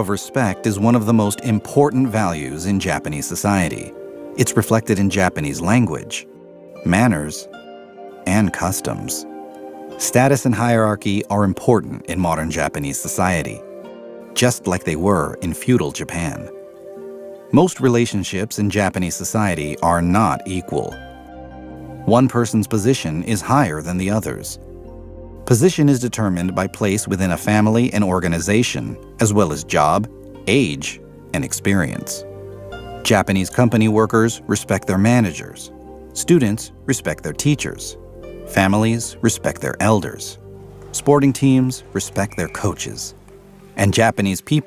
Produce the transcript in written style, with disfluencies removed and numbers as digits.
of respect is one of the most important values in Japanese society. It's reflected in Japanese language, manners, and customs. Status and hierarchy are important in modern Japanese society, just like they were in feudal Japan. Most relationships in Japanese society are not equal. One person's position is higher than the other's. Position is determined by place within a family and organization, as well as job, age, and experience. Japanese company workers respect their managers. Students respect their teachers. Families respect their elders. Sporting teams respect their coaches. And Japanese people